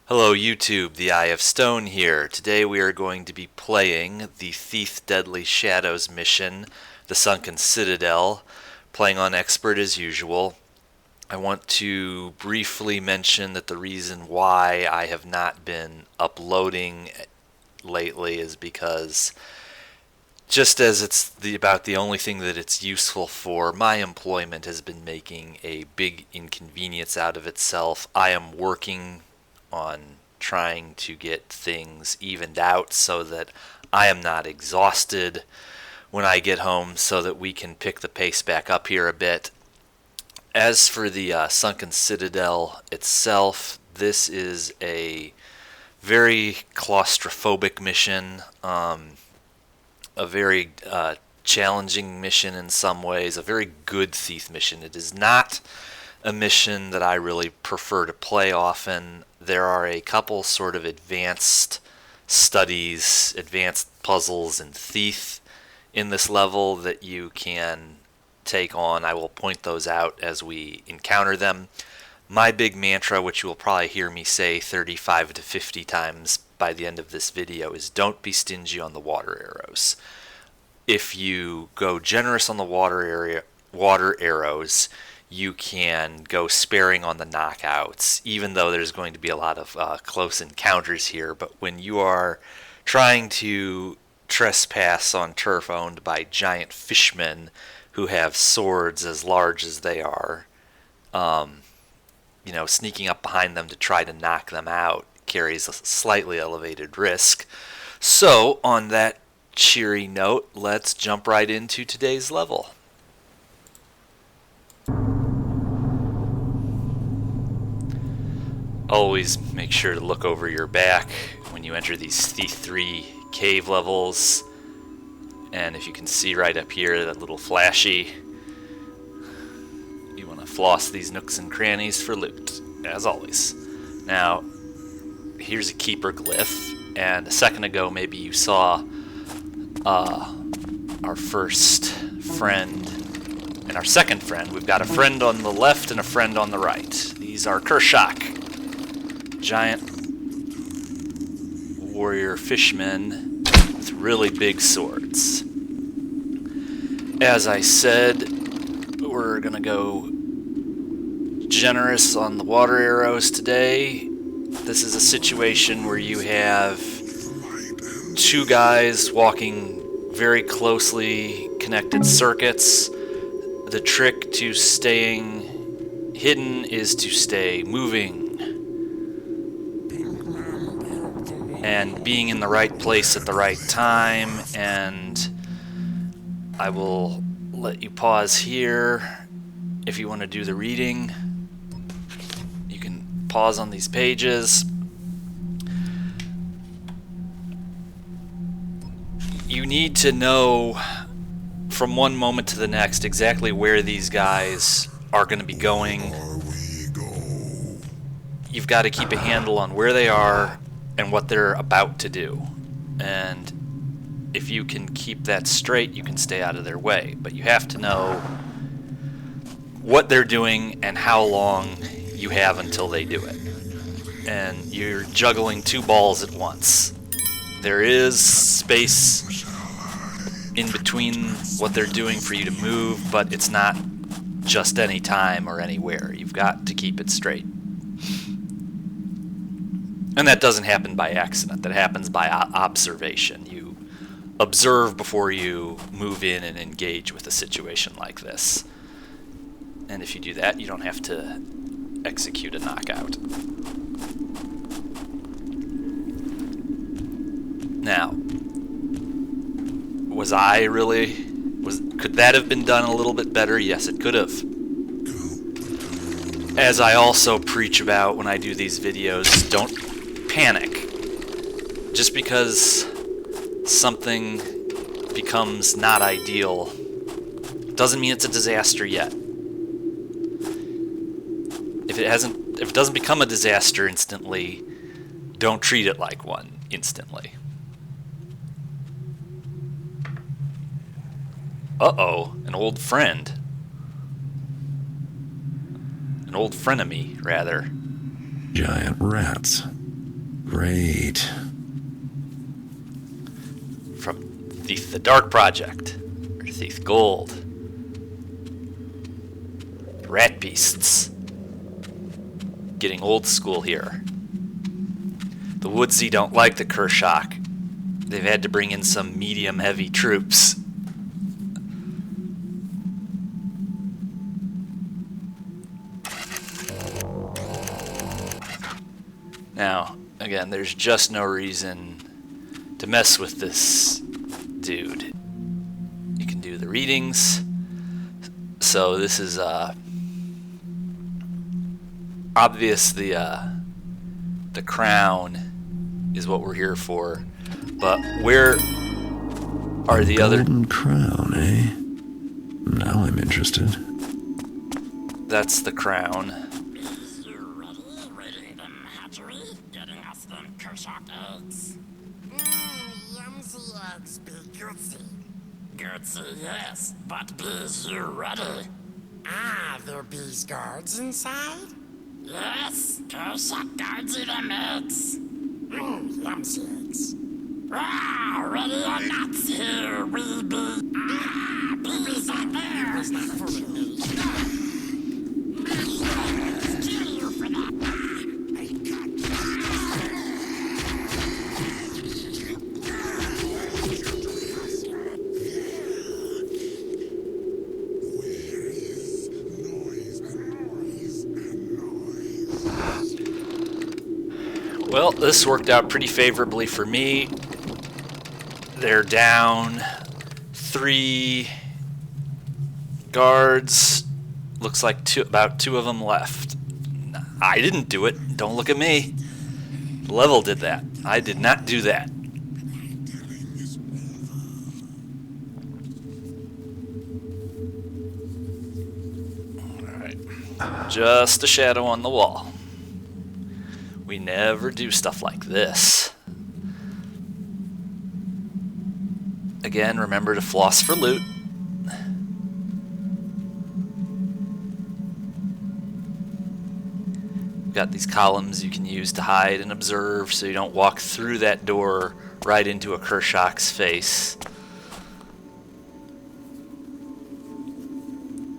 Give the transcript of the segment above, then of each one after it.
Hello YouTube, the Eye of Stone here. Today we are going to be playing the Thief Deadly Shadows mission, the Sunken Citadel, playing on Expert as usual. I want to briefly mention that the reason why I have not been uploading lately is because just as it's about the only thing that it's useful for, my employment has been making a big inconvenience out of itself. I am working on trying to get things evened out so that I am not exhausted when I get home, so that we can pick the pace back up here a bit. As for the Sunken Citadel itself, this is a very claustrophobic mission, a very challenging mission in some ways, a very good thief mission. It is not a mission that I really prefer to play often. There are a couple sort of advanced studies, advanced puzzles in Thief in this level that you can take on. I will point those out as we encounter them. My big mantra, which you will probably hear me say 35 to 50 times by the end of this video, is don't be stingy on the water arrows. If you go generous on the water arrows, you can go sparing on the knockouts, even though there's going to be a lot of close encounters here. But when you are trying to trespass on turf owned by giant fishmen who have swords as large as they are, sneaking up behind them to try to knock them out carries a slightly elevated risk. So, on that cheery note, let's jump right into today's level. Always make sure to look over your back when you enter these Thief 3 cave levels. And if you can see right up here, that little flashy, you want to floss these nooks and crannies for loot, as always. Now, here's a keeper glyph, and a second ago maybe you saw our first friend and our second friend. We've got a friend on the left and a friend on the right. These are Kershak, giant warrior fishmen with really big swords. As I said, we're gonna go generous on the water arrows today. This is a situation where you have two guys walking very closely connected circuits. The trick to staying hidden is to stay moving and being in the right place at the right time. And I will let you pause here if you want to do the reading. You can pause on these pages. You need to know from one moment to the next exactly where these guys are going to be going. You've got to keep a handle on where they are and what they're about to do. And if you can keep that straight, you can stay out of their way. But you have to know what they're doing and how long you have until they do it. And you're juggling two balls at once. There is space in between what they're doing for you to move, but it's not just any time or anywhere. You've got to keep it straight. And that doesn't happen by accident. That happens by observation. You observe before you move in and engage with a situation like this. And if you do that, you don't have to execute a knockout. Now, could that have been done a little bit better? Yes, it could have. As I also preach about when I do these videos, don't panic. Just because something becomes not ideal doesn't mean it's a disaster yet. If it doesn't become a disaster instantly, don't treat it like one instantly. Uh-oh, an old friend. An old frenemy, rather. Giant rats. Great. From Thief the Dark Project, or Thief Gold. Rat beasts. Getting old school here. The Woodsy don't like the Kershak. They've had to bring in some medium-heavy troops. Now, again, there's just no reason to mess with this dude. You can do the readings. So this is obvious. The crown is what we're here for, but where are the other? Golden crown, eh? Now I'm interested. That's the crown. Gertzy, yes, but bees you ready? Ah, there bees guards inside? Yes, Kershak guards eat them eggs. Yumsy eggs. Ah, ready or not, here we be. Ah, bees are there. Bees not fooling me. Kill you for that. I got Well, this worked out pretty favorably for me. They're down 3 guards. Looks like about 2 of them left. I didn't do it. Don't look at me. The level did that. I did not do that. Alright. Just a shadow on the wall. We never do stuff like this. Again, remember to floss for loot. Got these columns you can use to hide and observe so you don't walk through that door right into a Kershak's face.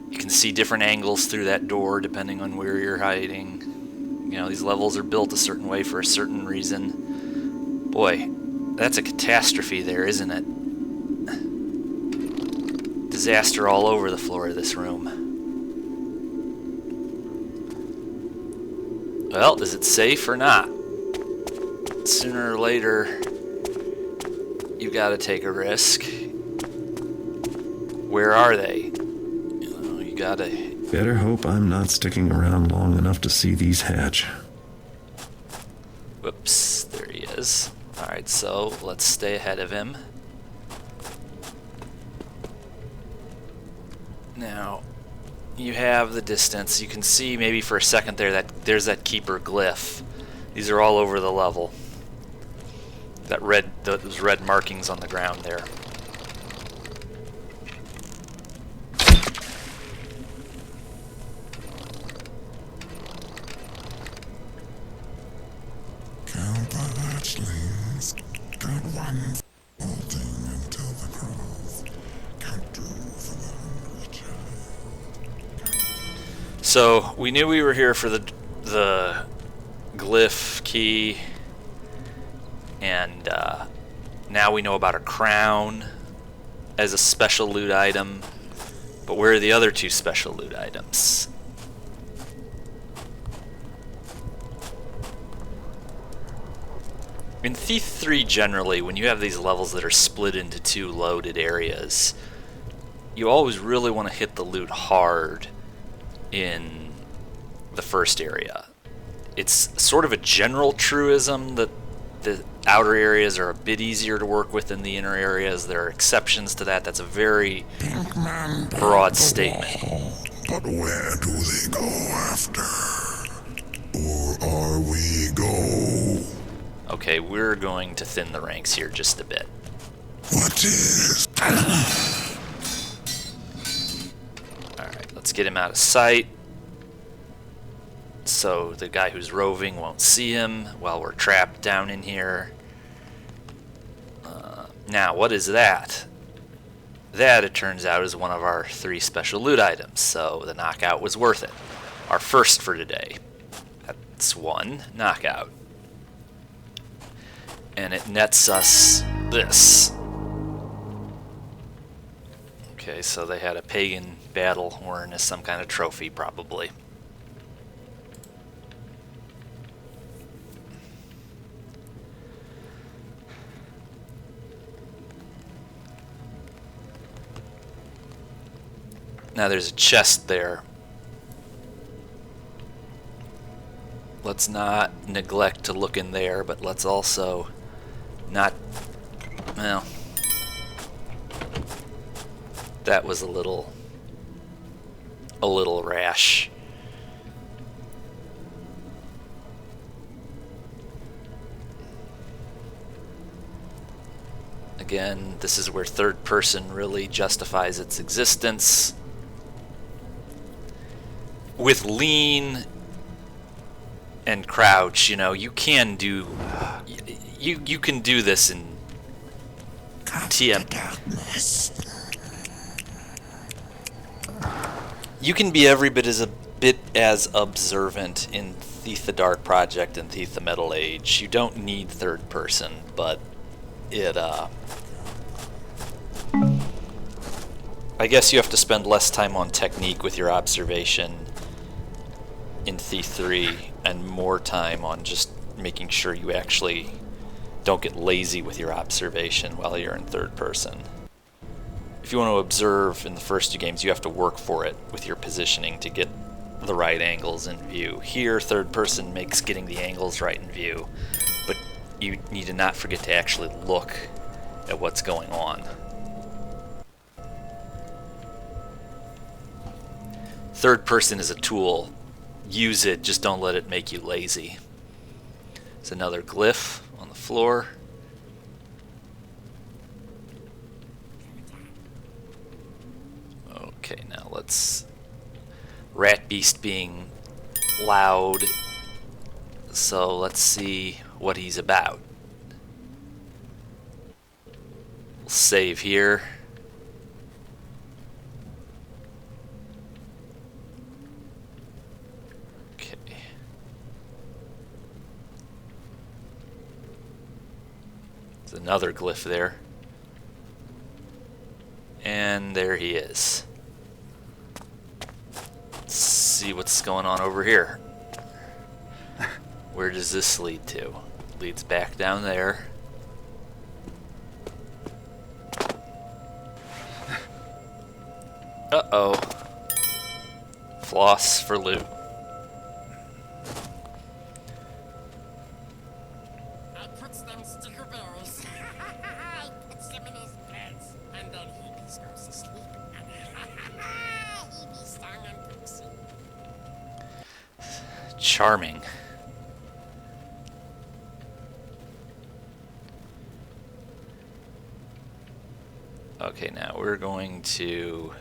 You can see different angles through that door depending on where you're hiding. You know, these levels are built a certain way for a certain reason. Boy, that's a catastrophe there, isn't it? Disaster all over the floor of this room. Well, is it safe or not? Sooner or later, you gotta take a risk. Where are they? You know, you gotta... Better hope I'm not sticking around long enough to see these hatch. Whoops, there he is. Alright, so let's stay ahead of him. Now, you have the distance. You can see maybe for a second there that there's that keeper glyph. These are all over the level. That red, those red markings on the ground there. Count the hatchlings. Count 1 bolting until the crows. Count 2 for the hungry child. So we knew we were here for the glyph key, and now we know about a crown as a special loot item. But where are the other 2 special loot items? In Thief 3 generally, when you have these levels that are split into 2 loaded areas, you always really want to hit the loot hard in the first area. It's sort of a general truism that the outer areas are a bit easier to work with than the inner areas. There are exceptions to that. That's a very broad statement. But where do they go after? Or are we go? Okay, we're going to thin the ranks here just a bit. What is? Alright, let's get him out of sight. so the guy who's roving won't see him while we're trapped down in here. Now, what is that? That, it turns out, is one of our 3 special loot items, so the knockout was worth it. Our first for today. That's 1 knockout. And it nets us this. Okay, so they had a pagan battle horn as some kind of trophy, probably. Now there's a chest there. Let's not neglect to look in there, but let's also not, well, that was a little rash. Again, this is where third person really justifies its existence. With lean and crouch, you know, you can do you can do this in TM. You can be every bit as observant in Thief the Dark Project and Thief the Metal Age. You don't need third person, but it I guess you have to spend less time on technique with your observation in Thief 3 and more time on just making sure you actually don't get lazy with your observation while you're in third person. If you want to observe in the first 2 games, you have to work for it with your positioning to get the right angles in view. Here, third person makes getting the angles right in view, but you need to not forget to actually look at what's going on. Third person is a tool. Use it, just don't let it make you lazy. There's another glyph on the floor. Okay, now let's... Rat Beast being loud, so let's see what he's about. We'll save here. Another glyph there. And there he is. Let's see what's going on over here. Where does this lead to? Leads back down there. Uh-oh. Floss for loot. Charming. Okay, now we're going to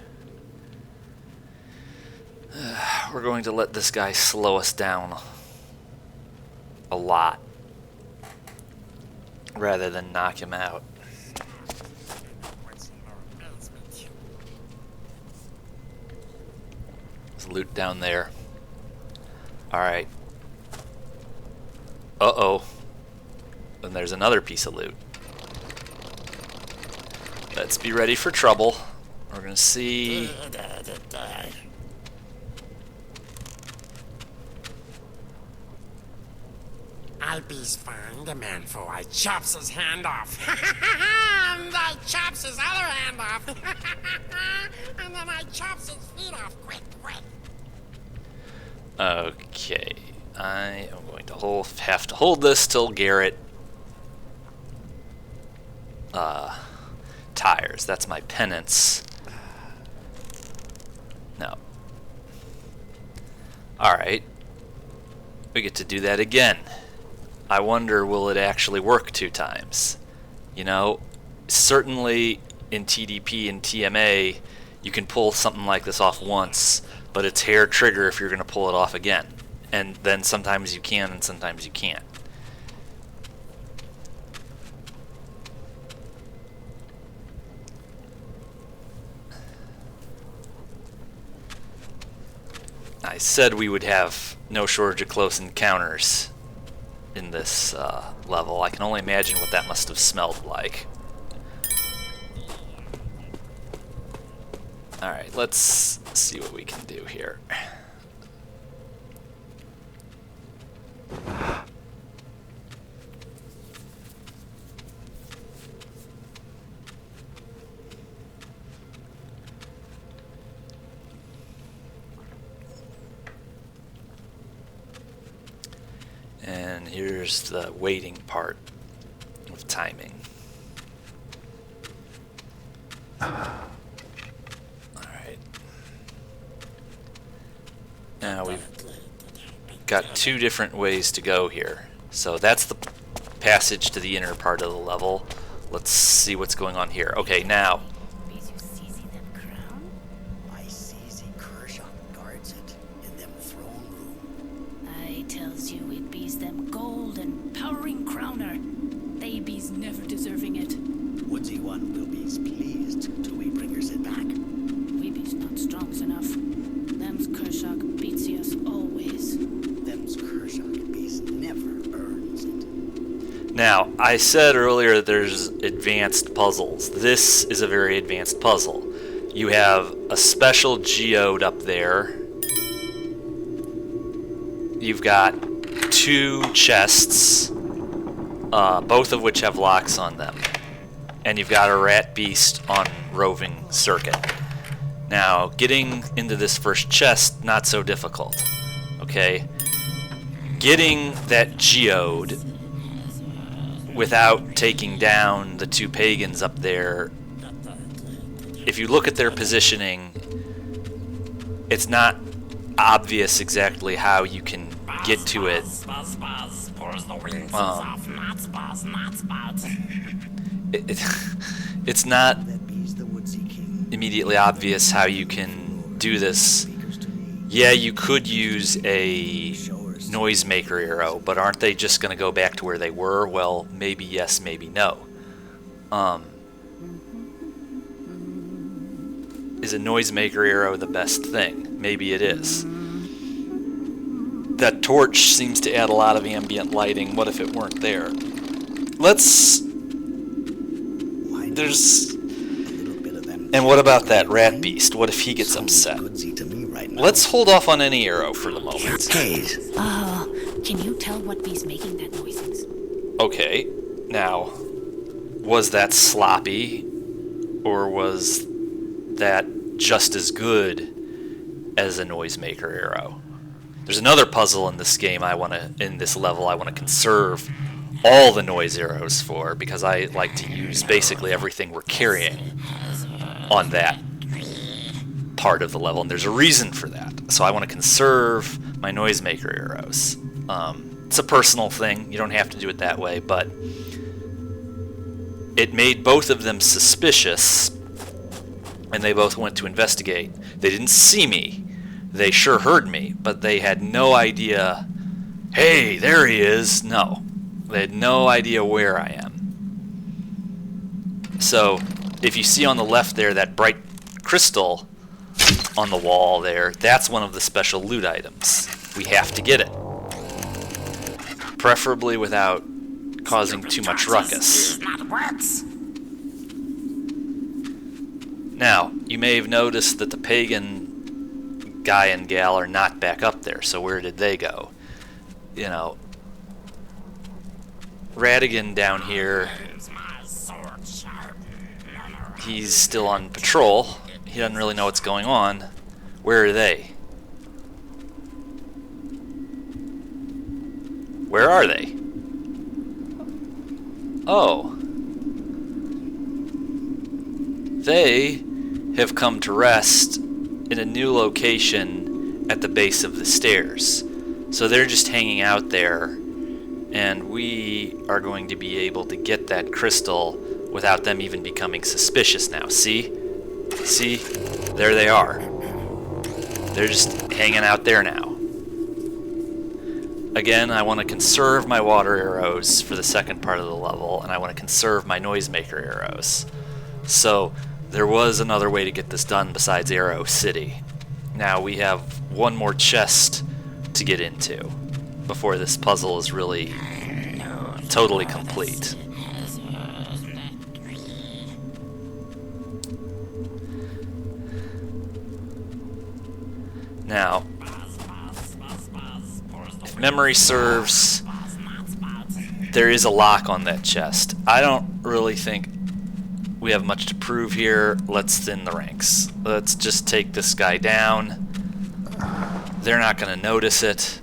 let this guy slow us down a lot rather than knock him out. There's loot down there. Alright. Uh-oh. And there's another piece of loot. Let's be ready for trouble. We're gonna see... I'll be's find a man for I chops his hand off. And I chops his other hand off. And then I chops his feet off. Quick, quick. Okay, I am going to have to hold this till Garrett tires. That's my penance. No. Alright. We get to do that again. I wonder, will it actually work 2 times? You know, certainly in TDP and TMA, you can pull something like this off once, but it's hair trigger if you're going to pull it off again. And then sometimes you can and sometimes you can't. I said we would have no shortage of close encounters in this level. I can only imagine what that must have smelled like. Alright, let's see what we can do here. And here's the waiting part of timing. Alright. Now we've got two different ways to go here. So that's the passage to the inner part of the level. Let's see what's going on here. Okay, now. I see Kershaw guards it in them throne room. I tells you it bees them gold and powering crowner. They bees never deserving it. Woodsy one will be pleased till we bringers it back. We bees not strongs enough. Them's Kershaw beats us always. Them's Kershaw bees never earns it. Now, I said earlier that there's advanced puzzles. This is a very advanced puzzle. You have a special geode up there. You've got two chests, both of which have locks on them. And you've got a rat beast on roving circuit. Now, getting into this first chest, not so difficult. Okay? Getting that geode without taking down the two pagans up there, if you look at their positioning, it's not obvious exactly how you can get to it. It's not immediately obvious how you can do this. Yeah, you could use a noisemaker arrow, but aren't they just going to go back to where they were? Well, maybe yes, maybe no. Is a noisemaker arrow the best thing? Maybe it is. That torch seems to add a lot of ambient lighting. What if it weren't there? And what about that rat beast? What if he gets upset? Let's hold off on any arrow for the moment. Can you tell what bees making that noises? Okay, now, was that sloppy, or was that just as good as a noisemaker arrow? There's another puzzle in this game in this level I want to conserve all the noise arrows for, because I like to use basically everything we're carrying on that part of the level, and there's a reason for that. So I want to conserve my noisemaker arrows. It's a personal thing. You don't have to do it that way, but it made both of them suspicious, and they both went to investigate. They didn't see me. They sure heard me, but they had no idea, hey, there he is. No. They had no idea where I am. So, if you see on the left there that bright crystal on the wall there, that's one of the special loot items. We have to get it. Preferably without causing too much ruckus. Now, you may have noticed that the pagan guy and gal are not back up there, so where did they go? You know, Radigan down here, he's still on patrol. He doesn't really know what's going on. Where are they? Where are they? Oh. They have come to rest in a new location at the base of the stairs. So they're just hanging out there, and we are going to be able to get that crystal without them even becoming suspicious now. See? See? There they are. They're just hanging out there now. again, I want to conserve my water arrows for the second part of the level, and I want to conserve my noisemaker arrows. So there was another way to get this done besides Arrow City. Now we have one more chest to get into before this puzzle is really totally complete. Now, if memory serves, there is a lock on that chest. I don't really think we have much to prove here. Let's thin the ranks. Let's just take this guy down. They're not going to notice it.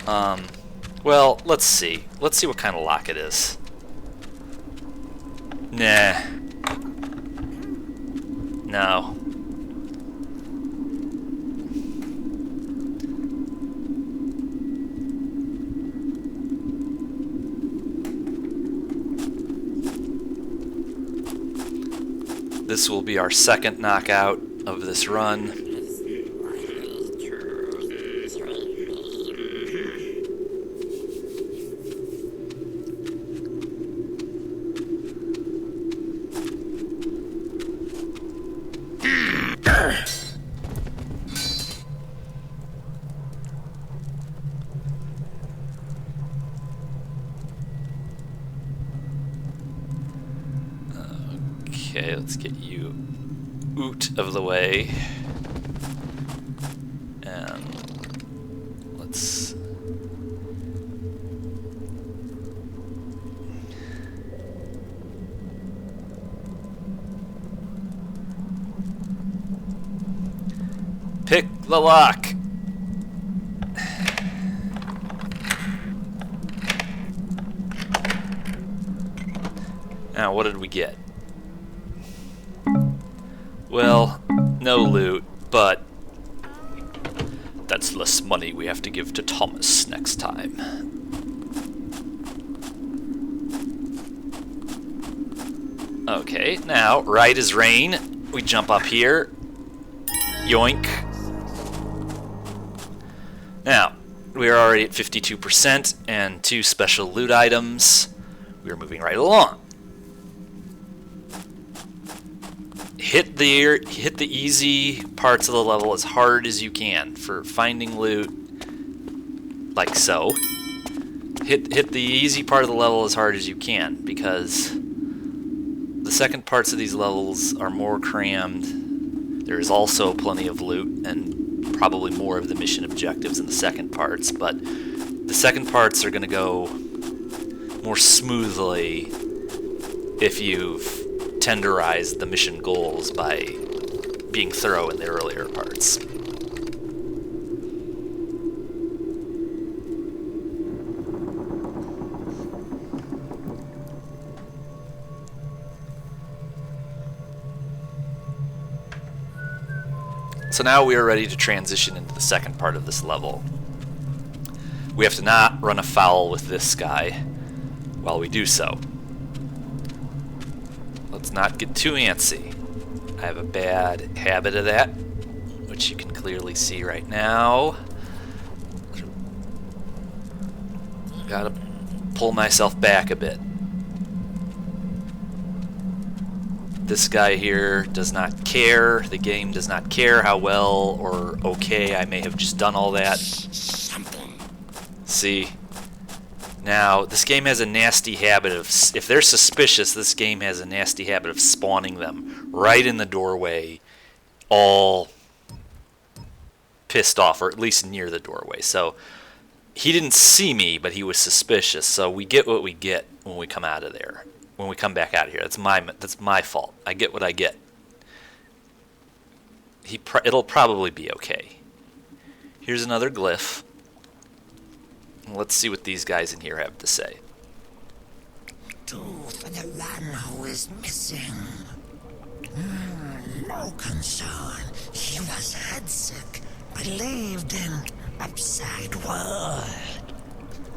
Well, let's see. Let's see what kind of lock it is. Nah. No. This will be our second knockout of this run. Okay, let's get you out of the way. And let's... pick the lock! Now, what did we get? Well, no loot, but that's less money we have to give to Thomas next time. Okay, now, right as rain, we jump up here. Yoink. Now, we are already at 52% and 2 special loot items. We are moving right along. Hit the easy parts of the level as hard as you can for finding loot, like so. Hit the easy part of the level as hard as you can, because the second parts of these levels are more crammed. There is also plenty of loot and probably more of the mission objectives in the second parts, but the second parts are going to go more smoothly if you've tenderized the mission goals by being thorough in the earlier parts. So now we are ready to transition into the second part of this level. We have to not run afoul with this guy while we do so. Let's not get too antsy. I have a bad habit of that, which you can clearly see right now. Gotta pull myself back a bit. This guy here does not care. The game does not care how well or okay I may have just done all that. See? Now, this game has a nasty habit of, if they're suspicious, this game has a nasty habit of spawning them right in the doorway, all pissed off, or at least near the doorway. So, he didn't see me, but he was suspicious, so we get what we get when we come out of there. When we come back out of here. That's my fault. I get what I get. It'll probably be okay. Here's another glyph. Let's see what these guys in here have to say. Do for the one who is missing. No concern. He was headsick, believed in upside world.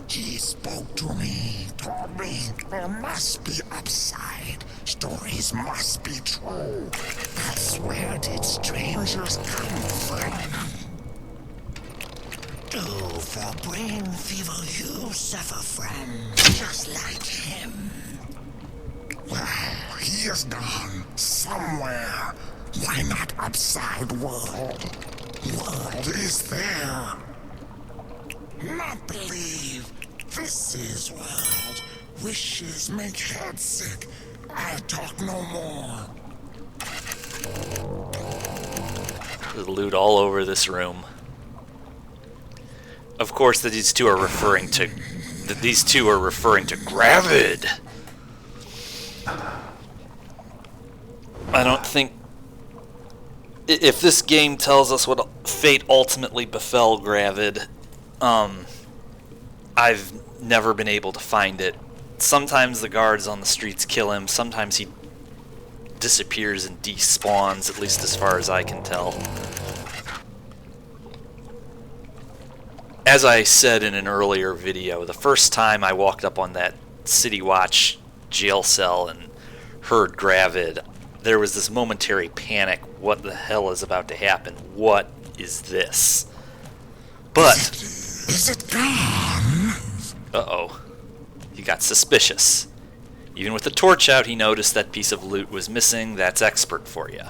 He spoke to me, told me there must be upside. Stories must be true. That's where did strangers come from? Oh, for brain fever you suffer from, just like him. Well, he is gone somewhere. Why not upside world? World is there. Not believe. This is world. Wishes make head sick. I'll talk no more. There's loot all over this room. Of course, these two are referring to Gravid. I don't think if this game tells us what fate ultimately befell Gravid, I've never been able to find it. Sometimes the guards on the streets kill him. Sometimes he disappears and despawns, at least as far as I can tell. As I said in an earlier video, the first time I walked up on that City Watch jail cell and heard Gravid, there was this momentary panic. What the hell is about to happen? What is this? But... Is it gone? Uh-oh. He got suspicious. Even with the torch out, he noticed that piece of loot was missing. That's expert for you.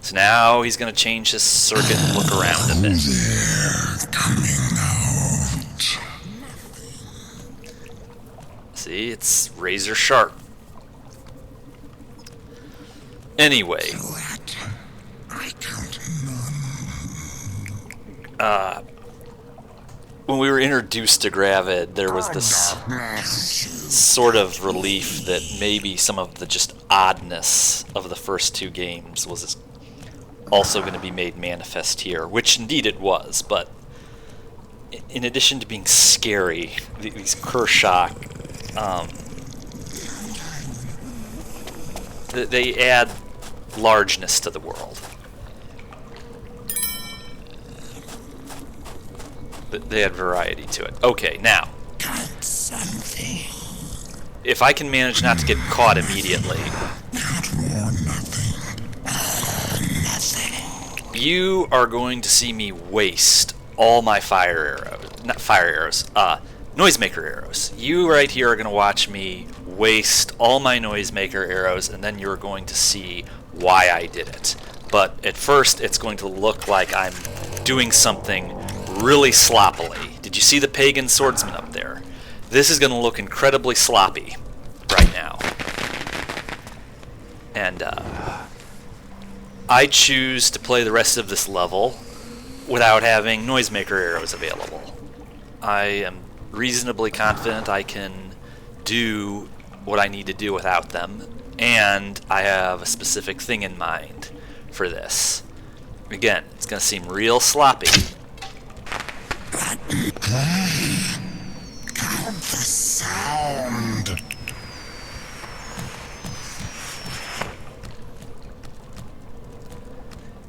So now he's going to change his circuit and look around a bit. They're coming out. See, it's razor sharp. Anyway. What? I count none. When we were introduced to Gravid, there was this sort of relief that maybe some of the just oddness of the first two games was also going to be made manifest here, which indeed it was, but in addition to being scary, these Kershak, they add largeness to the world. They add variety to it. Okay, now, Got something. if I can manage not to get caught immediately, Not more nothing. Nothing. you are going to see me waste all my noisemaker arrows. You right here are going to watch me waste all my noisemaker arrows, and then you're going to see why I did it. But at first, it's going to look like I'm doing something really sloppily. Did you see the pagan swordsman up there? This is going to look incredibly sloppy right now. And I choose to play the rest of this level without having noisemaker arrows available. I am reasonably confident I can do what I need to do without them, and I have a specific thing in mind for this. Again, it's going to seem real sloppy. Count the sound.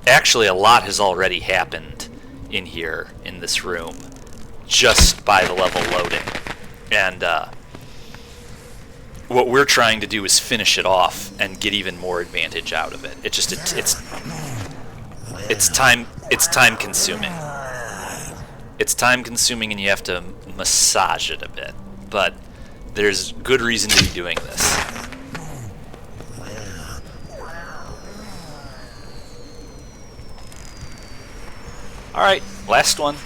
Actually, a lot has already happened in here, in this room, just by the level loading. And what we're trying to do is finish it off and get even more advantage out of it. It's time consuming. It's time consuming, and you have to massage it a bit. But there's good reason to be doing this. Alright, last one.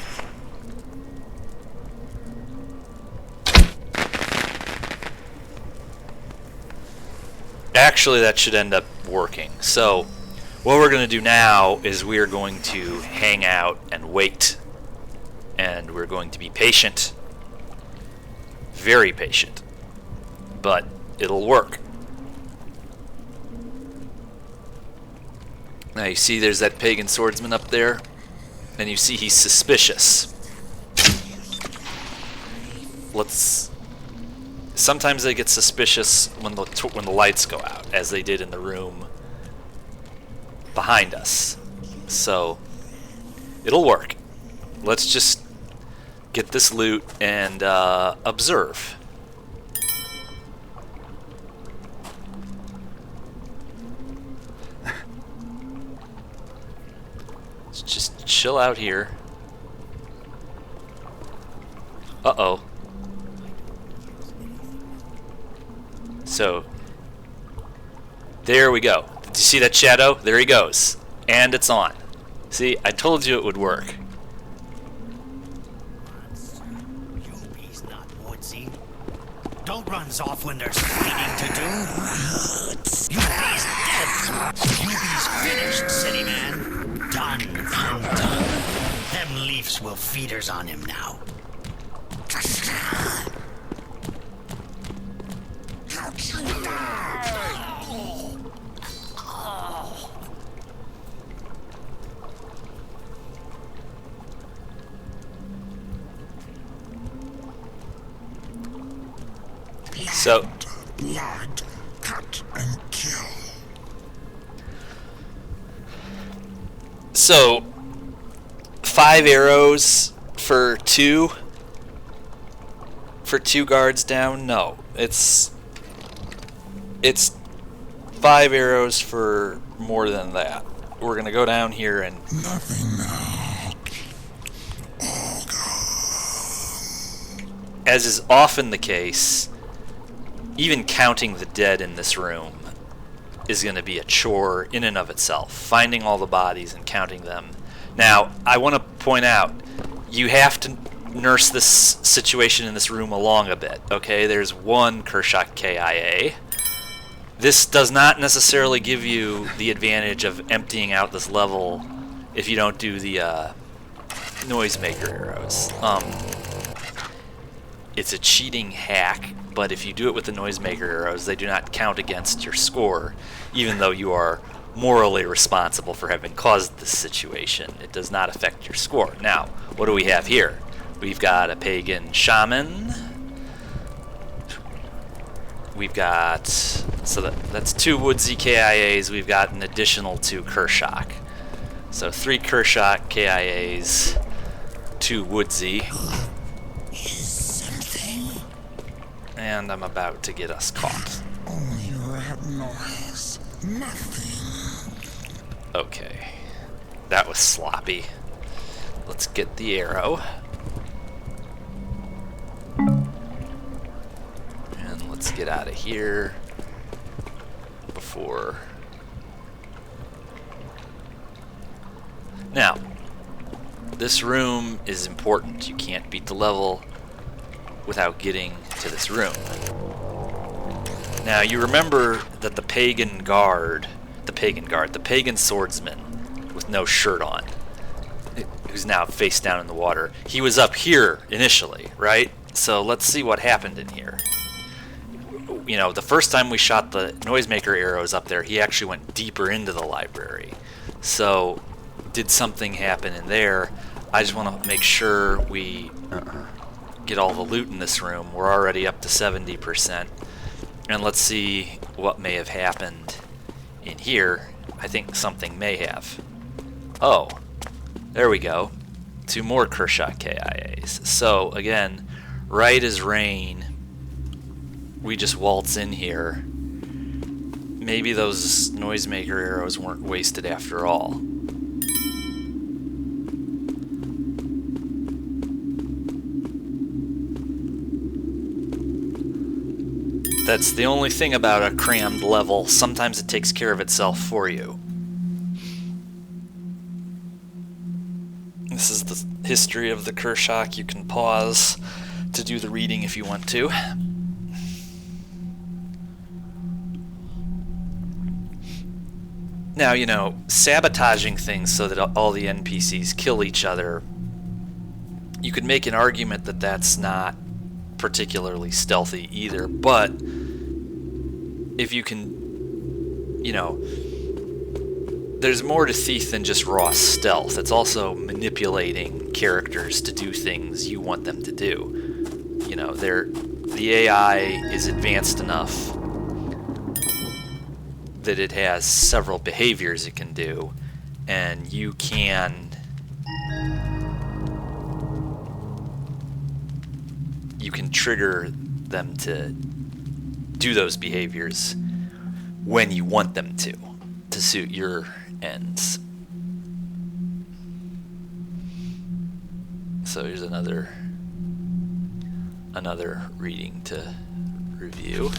Actually, that should end up working. So, what we're going to do now is we're going to hang out and wait. And we're going to be patient. Very patient. But it'll work. Now you see there's that pagan swordsman up there. And you see he's suspicious. Sometimes they get suspicious when the lights go out, as they did in the room behind us. So it'll work. Let's just get this loot and observe. Let's just chill out here. Uh-oh. So, there we go. Did you see that shadow? There he goes. And it's on. See, I told you it would work. You bees not woodsy. Don't run off when there's fighting to do. You bees dead. You bees finished, city man. Done and done. Them leafs will feeders on him now. So, Blood, cut, and kill. so 5 arrows for 2 guards down? No. It's 5 arrows for more than that. We're going to go down here and Nothing now. All gone. as is often the case, even counting the dead in this room is going to be a chore in and of itself. Finding all the bodies and counting them. Now, I want to point out, you have to nurse this situation in this room along a bit, okay? There's 1 Kershak KIA. This does not necessarily give you the advantage of emptying out this level if you don't do the noisemaker arrows. It's a cheating hack, but if you do it with the noisemaker arrows, they do not count against your score, even though you are morally responsible for having caused this situation. It does not affect your score. Now, what do we have here? We've got a pagan shaman. We've got, so that's 2 woodsy KIAs. We've got an additional 2 Kershak. So 3 Kershak KIAs, 2 woodsy. And I'm about to get us caught. Only rat noise. Nothing. Okay. That was sloppy. Let's get the arrow. And let's get out of here before... Now, this room is important. You can't beat the level without getting to this room. Now, you remember that the pagan swordsman with no shirt on, who's now face down in the water, he was up here initially, right? So let's see what happened in here. You know, the first time we shot the noisemaker arrows up there, he actually went deeper into the library. So, did something happen in there? I just want to make sure we get all the loot in this room. We're already up to 70%. And let's see what may have happened in here. I think something may have. Oh, there we go. 2 more Kershak KIAs. So, again, right as rain, we just waltz in here. Maybe those noisemaker arrows weren't wasted after all. That's the only thing about a crammed level. Sometimes it takes care of itself for you. This is the history of the Kershak. You can pause to do the reading if you want to. Now, you know, sabotaging things so that all the NPCs kill each other, you could make an argument that that's not particularly stealthy either, but if you can, you know, there's more to Thief than just raw stealth. It's also manipulating characters to do things you want them to do. You know, the AI is advanced enough that it has several behaviors it can do, and you can trigger them to do those behaviors when you want them to suit your ends. So here's another another reading to review.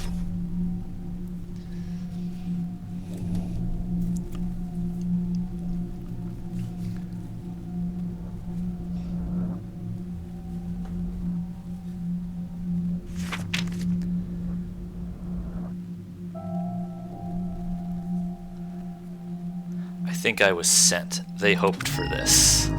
I think I was sent. They hoped for this.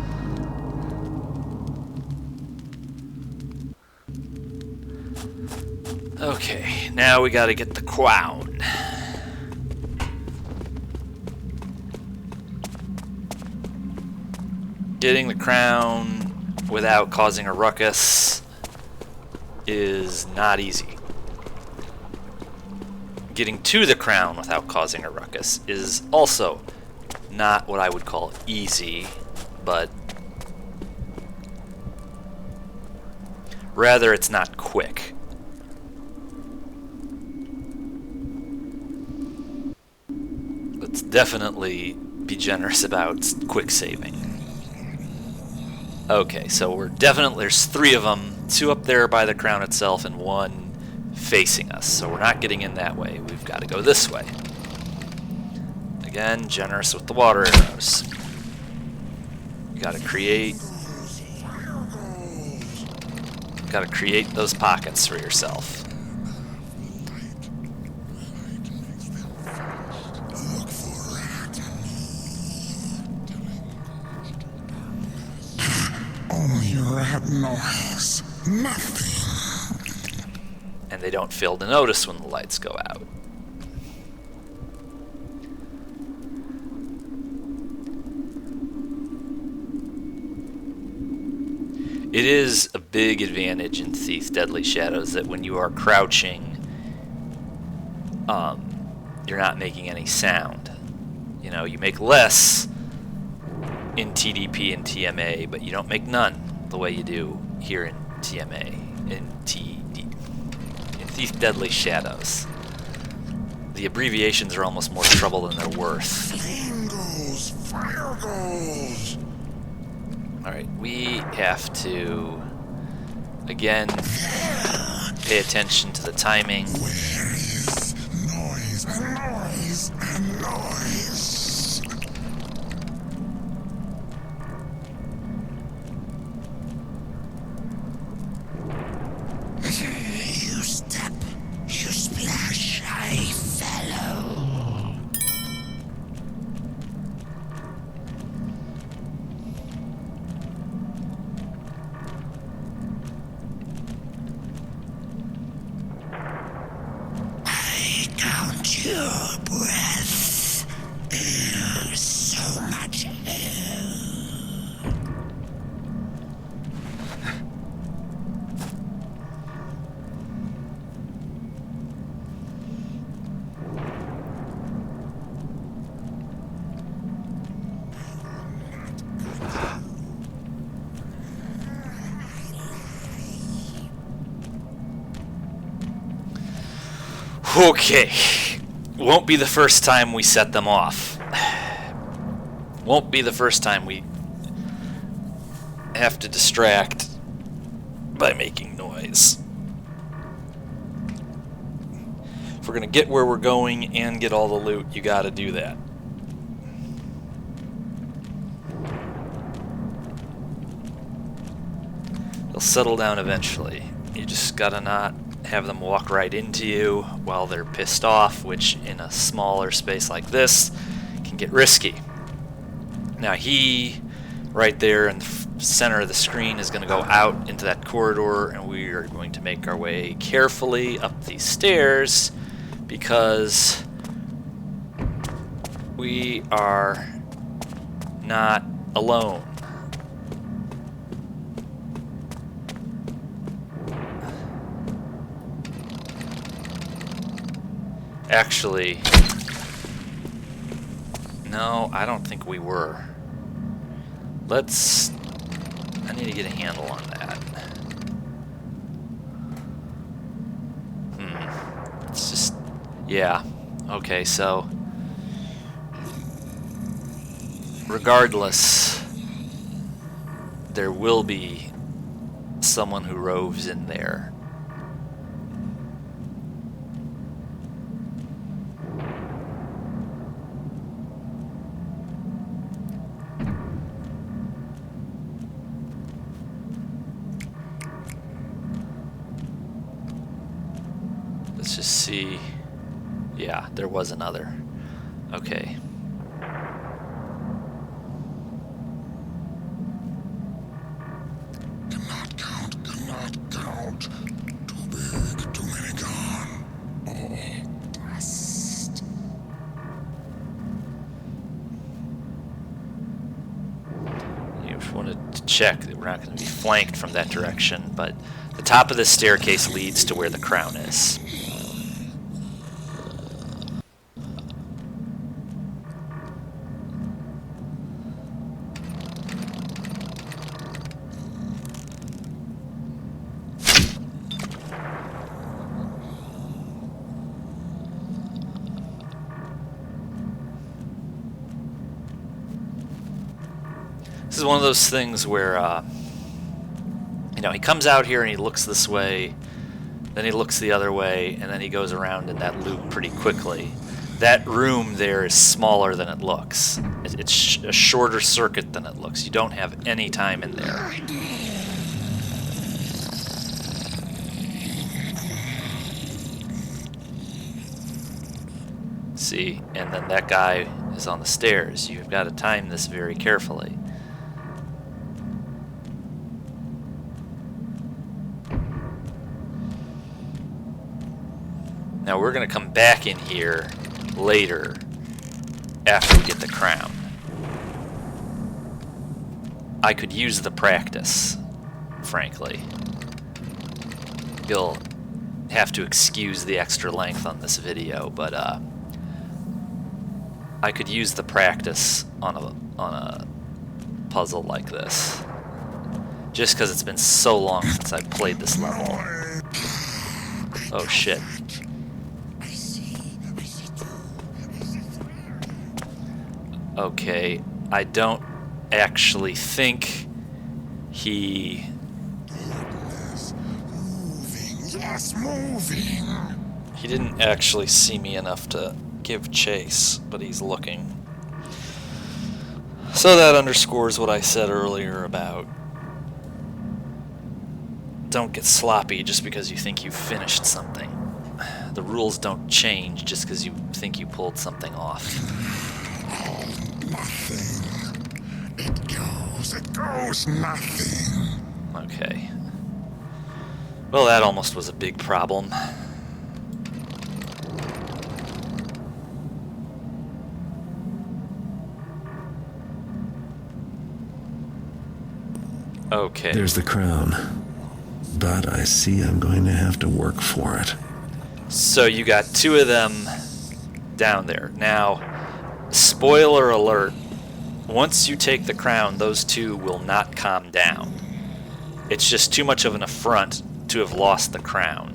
Okay, now we gotta get the crown. Getting the crown without causing a ruckus is not easy. Getting to the crown without causing a ruckus is also not what I would call easy, but rather it's not quick. Let's definitely be generous about quick saving. Okay, so there's 3 of them, 2 up there by the crown itself and 1 facing us, so we're not getting in that way. We've got to go this way. Again, generous with the water arrows. You gotta create those pockets for yourself. Only rat noise. Nothing. And they don't fail to notice when the lights go out. It is a big advantage in Thief Deadly Shadows that when you are crouching, you're not making any sound. You know, you make less in TDP and TMA, but you don't make none the way you do here in TMA, in Thief Deadly Shadows. The abbreviations are almost more trouble than they're worth. Flame goes, fire goes. Alright, we have to, again, pay attention to the timing. Where is noise and noise and noise? You step, you splash, I follow. I count your breath. So much air. Okay, won't be the first time we set them off. Won't be the first time we have to distract by making noise. If we're gonna get where we're going and get all the loot, you gotta do that. They'll settle down eventually. You just gotta not have them walk right into you while they're pissed off, which in a smaller space like this can get risky. Now he, right there in the center of the screen, is going to go out into that corridor, and we are going to make our way carefully up these stairs because we are not alone. Actually, no, I don't think we were. I need to get a handle on that. It's just, yeah. Okay, so, regardless, there will be someone who roves in there Let's just see. Yeah, there was another. Okay. Cannot count, cannot count. Too big, too many gone. Oh, rest. You just wanted to check that we're not going to be flanked from that direction, but the top of this staircase leads to where the crown is. This is one of those things where, you know, he comes out here and he looks this way, then he looks the other way, and then he goes around in that loop pretty quickly. That room there is smaller than it looks. It's a shorter circuit than it looks. You don't have any time in there. See, and then that guy is on the stairs. You've got to time this very carefully. Now we're going to come back in here later after we get the crown. I could use the practice, frankly. You'll have to excuse the extra length on this video, but I could use the practice on a puzzle like this. Just because it's been so long since I've played this level. Oh shit. Okay, I don't actually think he... Moving, yes, moving. He didn't actually see me enough to give chase, but he's looking. So that underscores what I said earlier about don't get sloppy just because you think you've finished something. The rules don't change just because you think you pulled something off. Nothing. It goes nothing. Okay. Well, that almost was a big problem. Okay. There's the crown. But I see I'm going to have to work for it. So you got two of them down there. Now, spoiler alert, once you take the crown, those two will not calm down. It's just too much of an affront to have lost the crown.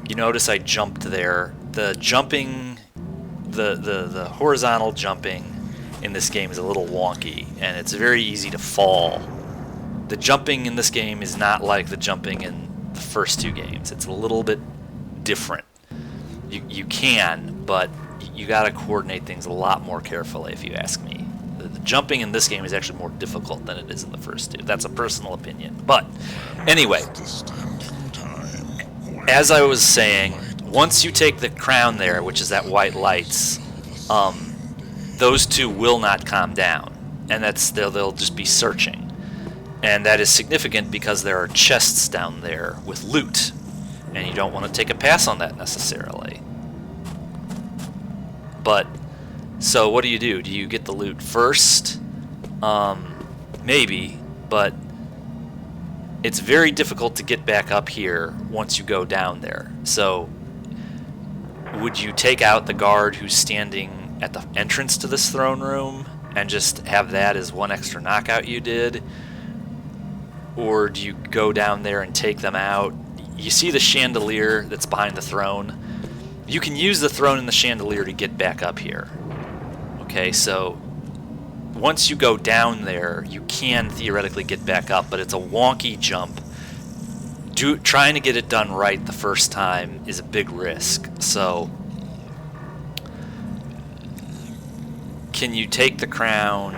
You notice I jumped there. The jumping, the horizontal jumping in this game is a little wonky, and it's very easy to fall. The jumping in this game is not like the jumping in the first two games. It's a little bit different. You can, but you got to coordinate things a lot more carefully, if you ask me. The jumping in this game is actually more difficult than it is in the first two. That's a personal opinion. But anyway, as I was saying, once you take the crown there, which is that white lights, those two will not calm down, and they'll just be searching. And that is significant because there are chests down there with loot, and you don't want to take a pass on that necessarily. But, so what do? Do you get the loot first? Maybe, but it's very difficult to get back up here once you go down there. So, would you take out the guard who's standing at the entrance to this throne room and just have that as one extra knockout you did? Or do you go down there and take them out? You see the chandelier that's behind the throne? You can use the throne and the chandelier to get back up here. Okay, so once you go down there, you can theoretically get back up, but it's a wonky jump. Trying to get it done right the first time is a big risk. So, can you take the crown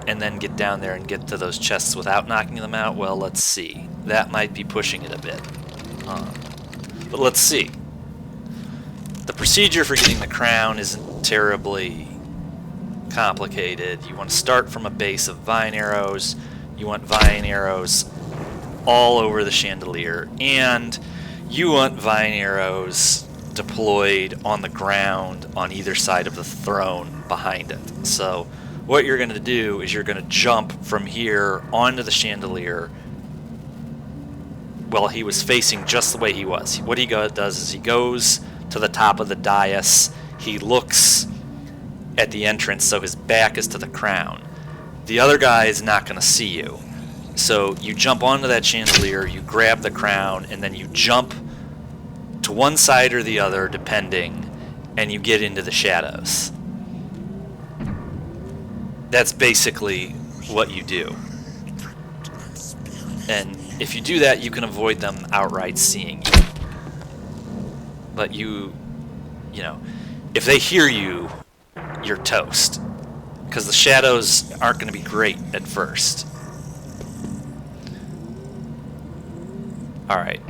and then get down there and get to those chests without knocking them out? Well, let's see. That might be pushing it a bit. But let's see. the procedure for getting the crown isn't terribly complicated. You want to start from a base of vine arrows. You want vine arrows all over the chandelier, and you want vine arrows deployed on the ground on either side of the throne behind it. So what you're going to do is you're going to jump from here onto the chandelier. Well, he was facing just the way he was. What he does is he goes to the top of the dais. He looks at the entrance, so his back is to the crown. The other guy is not going to see you. So you jump onto that chandelier, you grab the crown, and then you jump to one side or the other, depending, and you get into the shadows. That's basically what you do. And if you do that, you can avoid them outright seeing you. But you know, if they hear you, you're toast. Because the shadows aren't going to be great at first. Alright.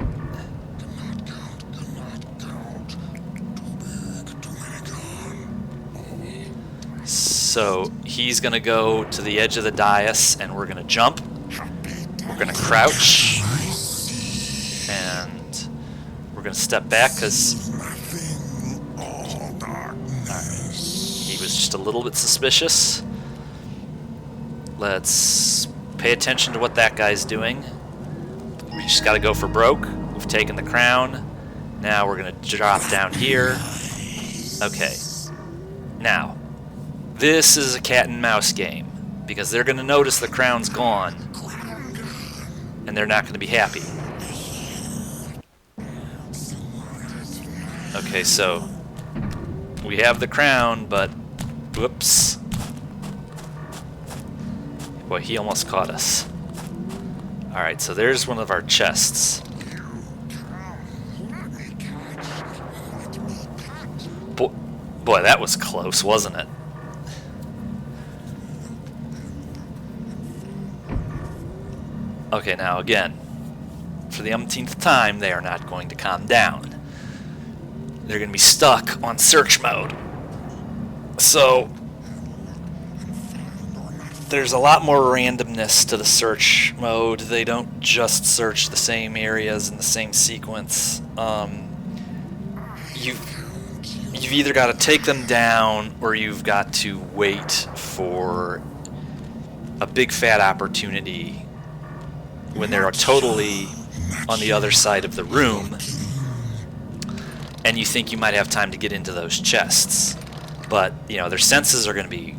So he's going to go to the edge of the dais, and we're going to jump. We're going to crouch. And we're going to step back because he was just a little bit suspicious. Let's pay attention to what that guy's doing. We just got to go for broke. We've taken the crown. Now we're going to drop down here. Okay. Now, this is a cat and mouse game because they're going to notice the crown's gone and they're not going to be happy. Okay, so we have the crown, but whoops. Boy, he almost caught us. Alright, so there's one of our chests. Boy, that was close, wasn't it? Okay, now again, for the umpteenth time, they are not going to calm down. They're going to be stuck on search mode. So, there's a lot more randomness to the search mode. They don't just search the same areas in the same sequence. You've either got to take them down or you've got to wait for a big fat opportunity when they're totally on the other side of the room and you think you might have time to get into those chests. But, you know, their senses are going to be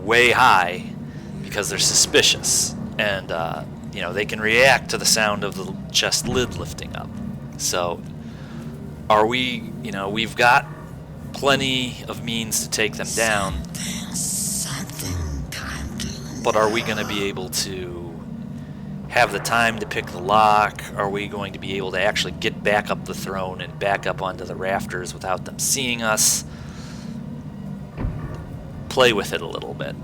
way high because they're suspicious, and you know, they can react to the sound of the chest lid lifting up. So are we, you know, we've got plenty of means to take them down, but are we going to be able to have the time to pick the lock? Are we going to be able to actually get back up the throne and back up onto the rafters without them seeing us? Play with it a little bit.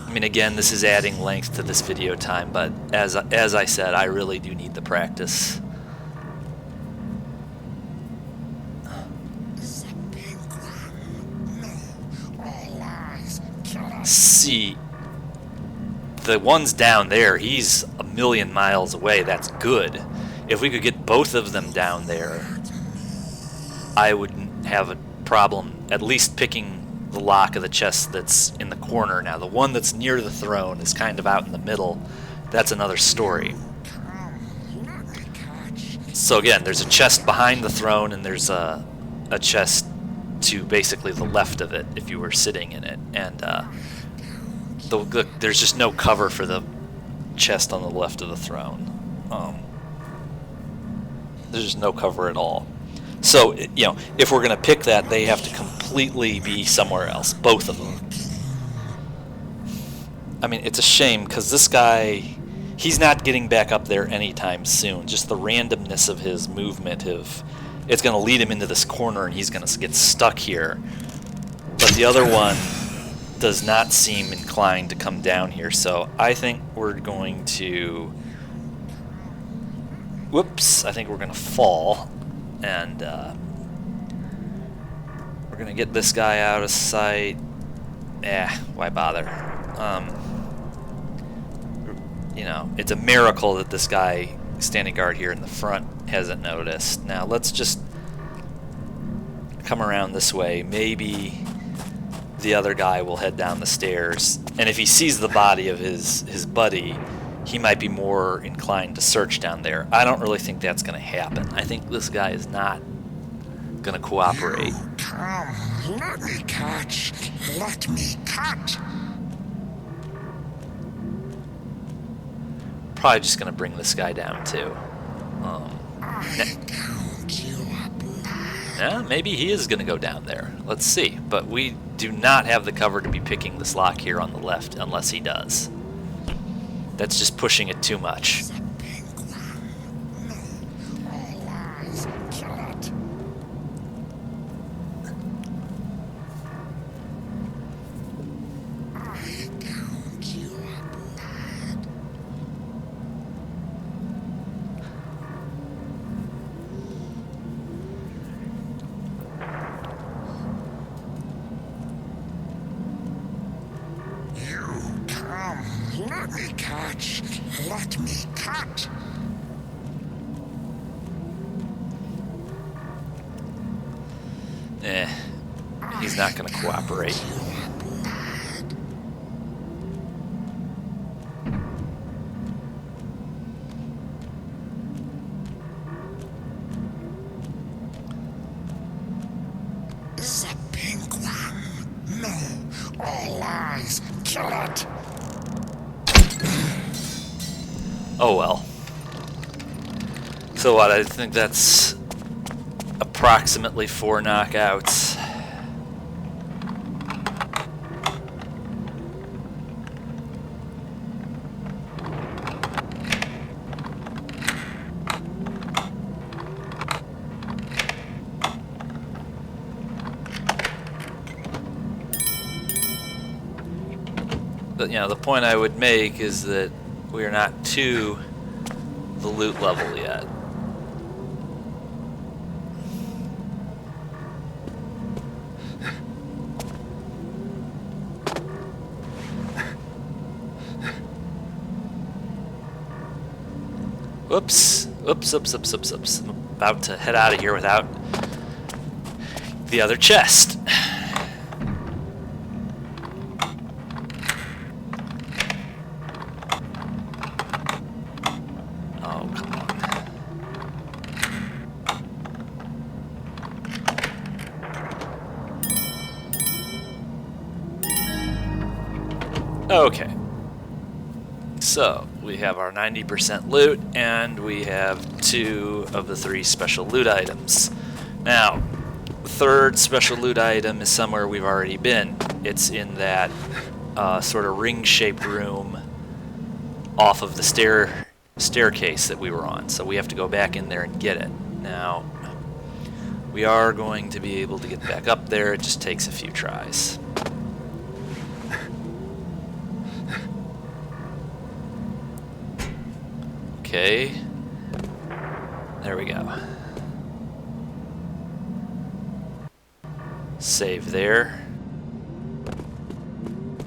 I mean, again, this is adding length to this video time, but as I said, I really do need the practice. See, the one's down there, he's a million miles away. That's good. If we could get both of them down there, I wouldn't have a problem at least picking the lock of the chest that's in the corner. Now, the one that's near the throne is kind of out in the middle. That's another story. So again, there's a chest behind the throne, and there's a chest to basically the left of it if you were sitting in it. And there's just no cover for the chest on the left of the throne. There's just no cover at all. So, you know, if we're going to pick that, they have to completely be somewhere else, both of them. I mean, it's a shame, because this guy, he's not getting back up there anytime soon. Just the randomness of his movement, it's going to lead him into this corner, and he's going to get stuck here. But the other one does not seem inclined to come down here, so I think we're going to... Whoops, I think we're going to fall. And we're going to get this guy out of sight. Why bother? You know, it's a miracle that this guy standing guard here in the front hasn't noticed. Now let's just come around this way. Maybe the other guy will head down the stairs, and if he sees the body of his buddy, he might be more inclined to search down there. I don't really think that's going to happen. I think this guy is not going to cooperate. Come, let me catch. Let me cut. Probably just going to bring this guy down too. I count you a blood. Maybe he is going to go down there. Let's see. But we do not have the cover to be picking this lock here on the left unless he does. That's just pushing it too much. The pink one. No, all eyes. Kill it. I count you a blood. You come, let me catch, let me cut. He's not going to cooperate. You a blood. The pink one. No, all eyes. Kill it. Oh well. So what? I think that's approximately 4 knockouts. But, you know, the point I would make is that we are not to the loot level yet. Oops. Oops. I'm about to head out of here without the other chest. Oh, come on. Okay. So, we have our 90% loot, and we have 2 of the 3 special loot items. Now, the third special loot item is somewhere we've already been. It's in that sort of ring-shaped room off of the staircase that we were on. So we have to go back in there and get it. Now, we are going to be able to get back up there. It just takes a few tries. Okay, there we go. Save there.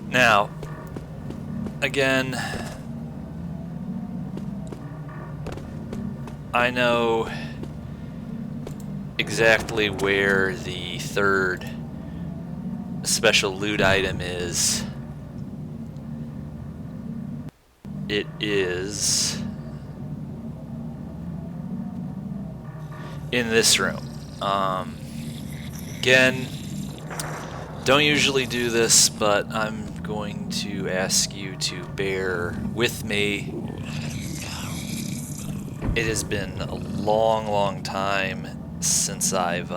Now, again, I know exactly where the third special loot item is. It is in this room. Again, don't usually do this, but I'm going to ask you to bear with me. It has been a long time since I've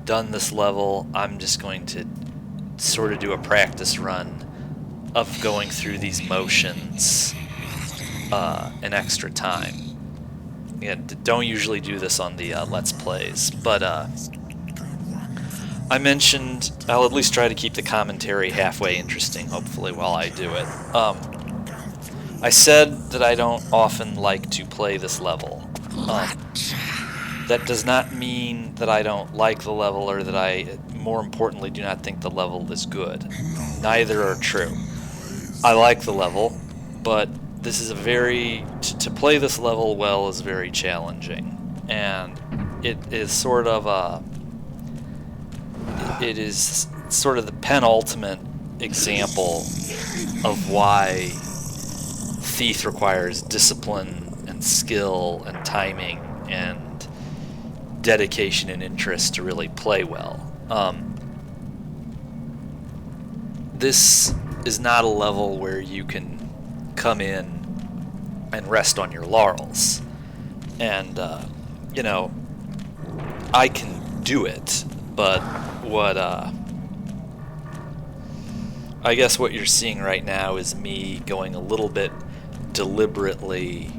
done this level. I'm just going to sort of do a practice run of going through these motions an extra time. Yeah, don't usually do this on the Let's Plays, but I mentioned I'll at least try to keep the commentary halfway interesting, hopefully, while I do it. I said that I don't often like to play this level. That does not mean that I don't like the level or that I, more importantly, do not think the level is good. Neither are true. I like the level, but this is a to play this level well is very challenging. And it is sort of the penultimate example of why Thief requires discipline and skill and timing and dedication and interest to really play well. This is not a level where you can come in and rest on your laurels. And, I can do it, but I guess what you're seeing right now is me going a little bit deliberately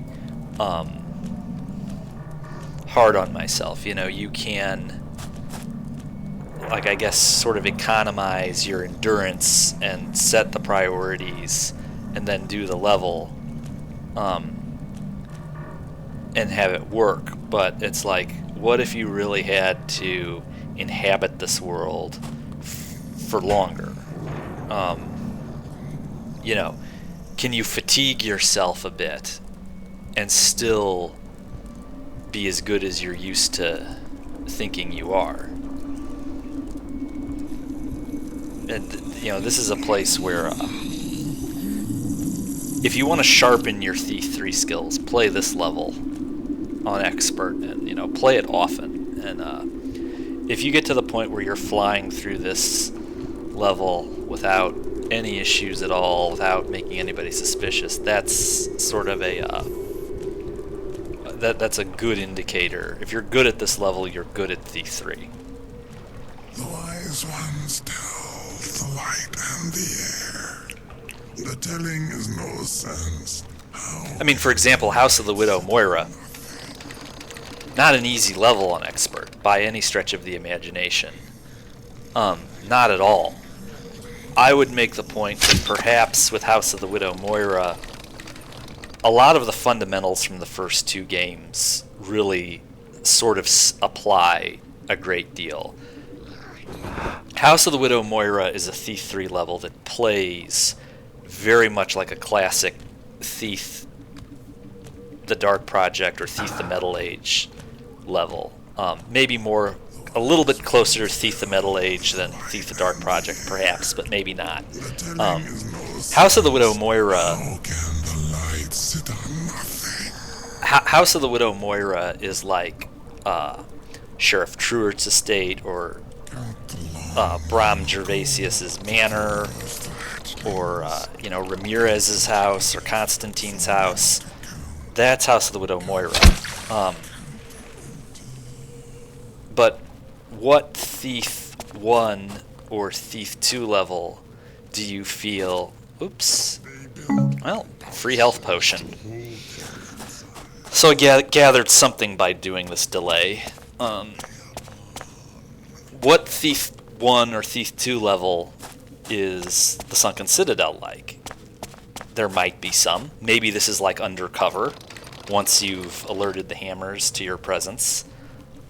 hard on myself. You can, I guess, sort of economize your endurance and set the priorities and then do the level and have it work. But it's like, what if you really had to inhabit this world for longer? Can you fatigue yourself a bit and still be as good as you're used to thinking you are? And this is a place where if you want to sharpen your Thief 3 skills, play this level on Expert and play it often. And if you get to the point where you're flying through this level without any issues at all, without making anybody suspicious, that's sort of that's a good indicator. If you're good at this level, you're good at Thief 3. The wise ones tell the light and the air. The telling is no sense. For example, House of the Widow Moira. Not an easy level on Expert, by any stretch of the imagination. Not at all. I would make the point that perhaps with House of the Widow Moira, a lot of the fundamentals from the first two games really sort of apply a great deal. House of the Widow Moira is a Thief 3 level that plays very much like a classic Thief the Dark Project or Thief the Metal Age level. Maybe a little bit closer to Thief the Metal Age than Thief the Dark Project, perhaps, but maybe not. House of the Widow Moira... House of the Widow Moira is like Sheriff Truart's estate, or Bram Gervasius's manor, or Ramirez's house, or Constantine's house. That's House of the Widow Moira. But what Thief 1 or Thief 2 level do you feel... Oops. Well, free health potion. So I gathered something by doing this delay. What Thief 1 or Thief 2 level is the Sunken Citadel like? There might be some. Maybe this is like Undercover, once you've alerted the hammers to your presence.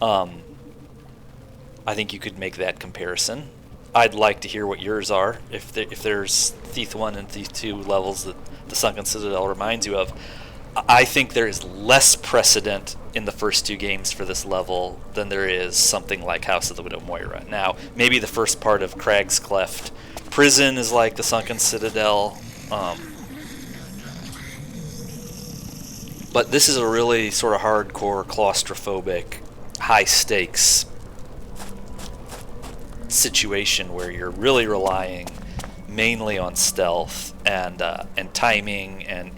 I think you could make that comparison. I'd like to hear what yours are. If there's Thief 1 and Thief 2 levels that the Sunken Citadel reminds you of. I think there is less precedent in the first two games for this level than there is something like House of the Widow Moira. Now, maybe the first part of Crag's Cleft Prison is like the Sunken Citadel, but this is a really sort of hardcore, claustrophobic, high-stakes situation where you're really relying mainly on stealth and timing, and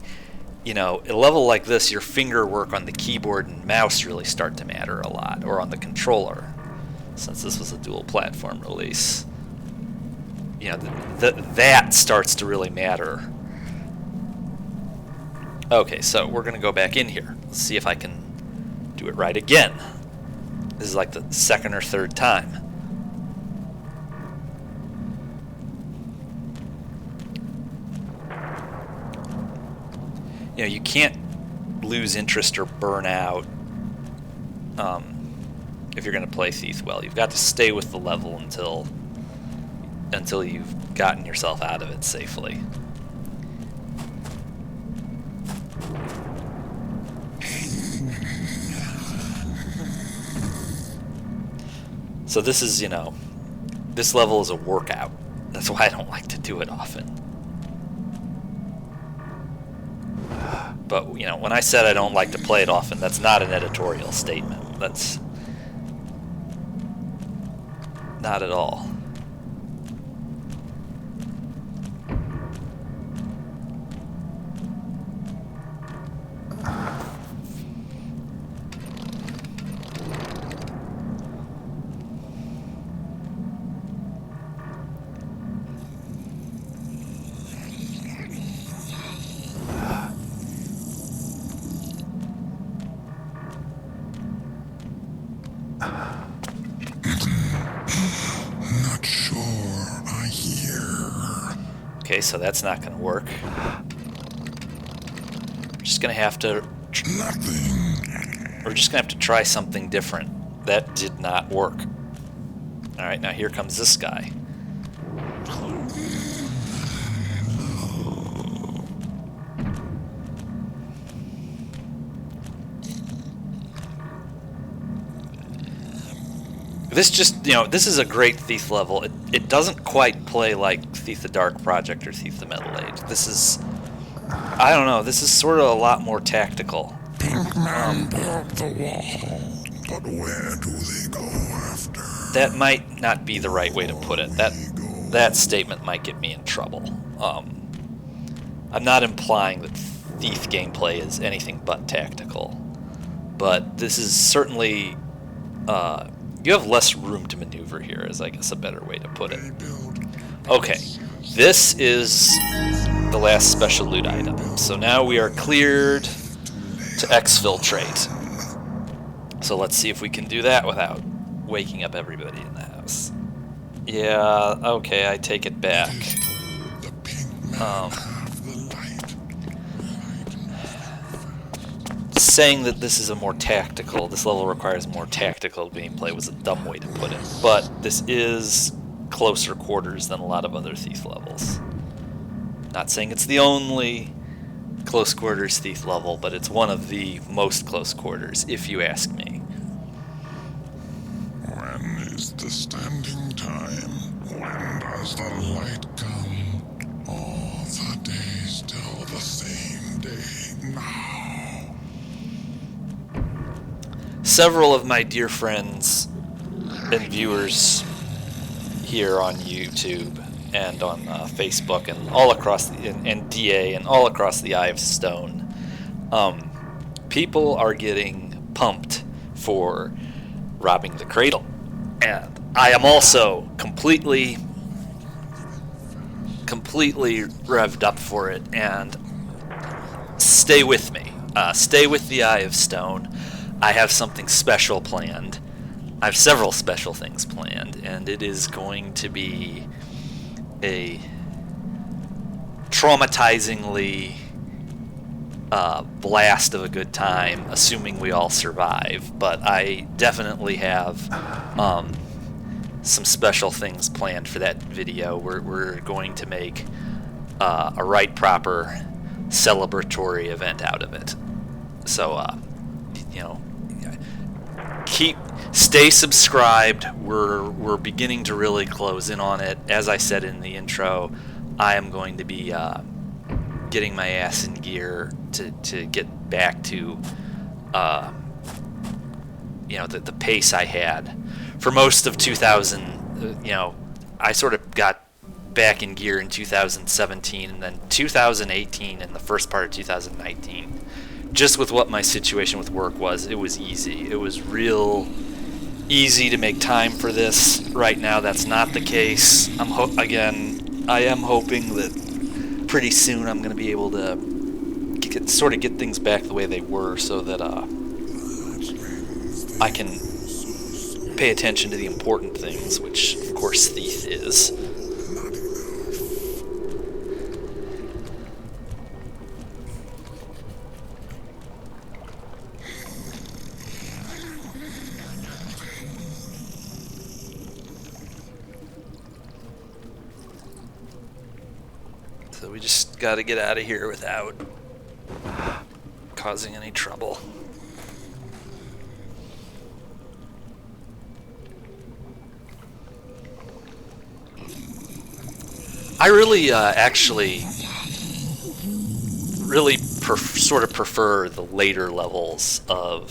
at a level like this, your finger work on the keyboard and mouse really start to matter a lot, or on the controller, since this was a dual platform release. That starts to really matter. Okay, so we're going to go back in here. Let's see if I can do it right again. This is like the second or third time. you can't lose interest or burn out if you're going to play Thief well. You've got to stay with the level until you've gotten yourself out of it safely. So this is, this level is a workout. That's why I don't like to do it often. But, when I said I don't like to play it often, that's not an editorial statement. That's not at all. Not sure I hear. Okay, so that's not going to work. We're just going to have to... Nothing. We're just going to have to try something different. That did not work. Alright, now here comes this guy. This just, this is a great Thief level. It doesn't quite play like Thief the Dark Project or Thief the Metal Age. This is, I don't know, this is sort of a lot more tactical. Pink man built the wall, but where do they go after? That might not be the right way to put it. That statement might get me in trouble. I'm not implying that Thief gameplay is anything but tactical, but this is certainly... you have less room to maneuver here, is I guess a better way to put it. Okay, this is the last special loot item. So now we are cleared to exfiltrate. So let's see if we can do that without waking up everybody in the house. Yeah, okay, I take it back. Saying that this is a more tactical, this level requires more tactical gameplay was a dumb way to put it. But this is closer quarters than a lot of other Thief levels. Not saying it's the only close quarters Thief level, but it's one of the most close quarters, if you ask me. When is the standing time? When does the light come? All the days still the same day now. Several of my dear friends and viewers here on YouTube and on Facebook and all across and DA and all across the Eye of Stone, people are getting pumped for robbing the cradle, and I am also completely revved up for it. And stay with me, stay with the Eye of Stone. I have something special planned. I have several special things planned, and it is going to be a traumatizingly blast of a good time, assuming we all survive. But I definitely have some special things planned for that video. We're going to make a right proper celebratory event out of it. So, stay subscribed. We're beginning to really close in on it. As I said in the intro, I am going to be getting my ass in gear to get back to the pace I had for most of 2000. I sort of got back in gear in 2017, and then 2018 and the first part of 2019. Just with what my situation with work was, it was easy. It was real easy to make time for this. Right now, that's not the case. I am hoping that pretty soon I'm going to be able to get things back the way they were, so that I can pay attention to the important things, which, of course, Thief is. So we just got to get out of here without causing any trouble. I really actually really sort of prefer the later levels of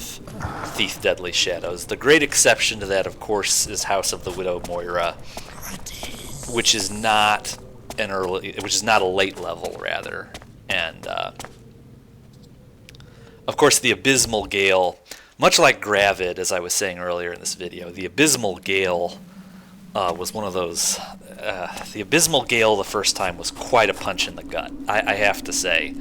Thief Deadly Shadows. The great exception to that, of course, is House of the Widow Moira, which is not a late level, rather. And of course, the Abysmal Gale, much like Gravid, as I was saying earlier in this video, the Abysmal Gale was one of those. The Abysmal Gale the first time was quite a punch in the gut, I have to say.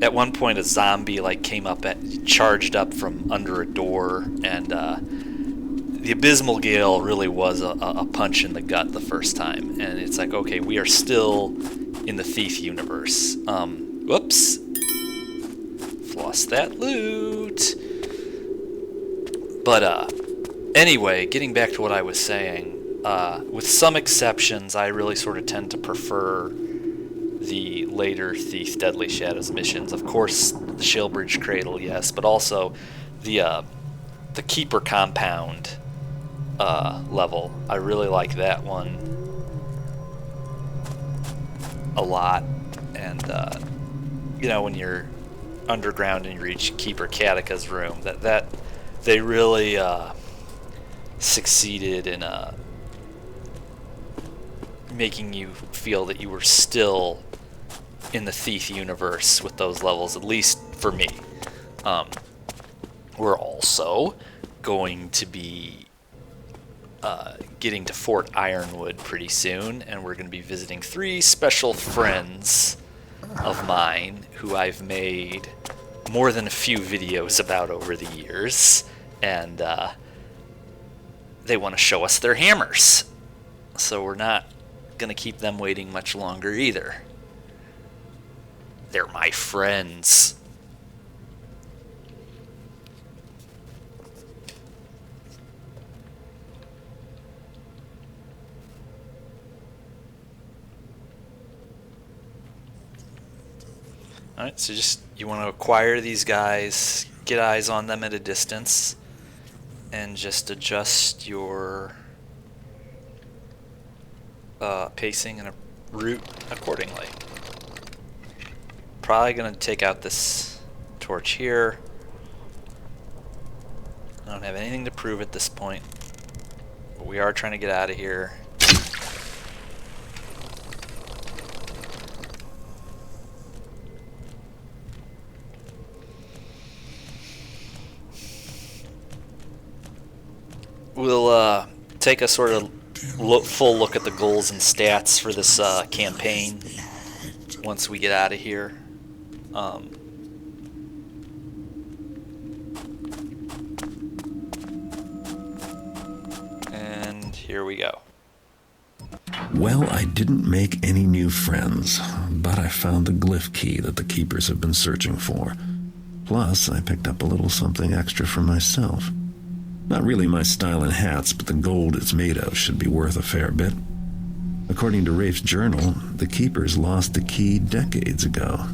At one point, a zombie came up, charged up from under a door, and the Abysmal Gale really was a punch in the gut the first time. And it's like, okay, we are still in the Thief universe. Whoops. Lost that loot. But anyway, getting back to what I was saying, with some exceptions, I really sort of tend to prefer the later Thief Deadly Shadows missions. Of course, the Shellbridge Cradle, yes, but also the Keeper Compound level. I really like that one a lot. And when you're underground and you reach Keeper Katika's room, that they really succeeded in making you feel that you were still in the Thief universe with those levels, at least for me. We're also going to be getting to Fort Ironwood pretty soon, and we're going to be visiting 3 special friends of mine who I've made more than a few videos about over the years, and they want to show us their hammers. So we're not going to keep them waiting much longer either. They're my friends. Alright, so you want to acquire these guys, get eyes on them at a distance, and just adjust your pacing and a route accordingly. Probably going to take out this torch here. I don't have anything to prove at this point, but we are trying to get out of here. We'll take a sort of full look at the goals and stats for this campaign once we get out of here. And here we go. Well, I didn't make any new friends, but I found the glyph key that the keepers have been searching for. Plus, I picked up a little something extra for myself. Not really my style in hats, but the gold it's made of should be worth a fair bit. According to Rafe's journal, the keepers lost the key decades ago.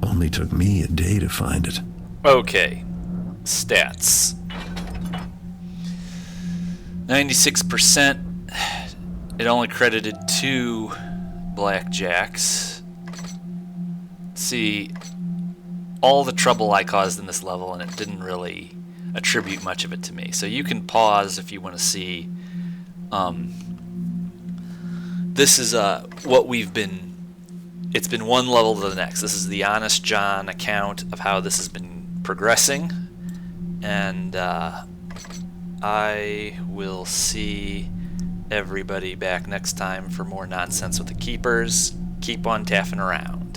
Only took me a day to find it. Okay, stats. 96%. It only credited 2 blackjacks. See, all the trouble I caused in this level, and it didn't really attribute much of it to me. So you can pause if you want to see. This is what we've been. It's been one level to the next. This is the Honest John account of how this has been progressing, and I will see everybody back next time for more nonsense with the keepers. Keep on taffing around.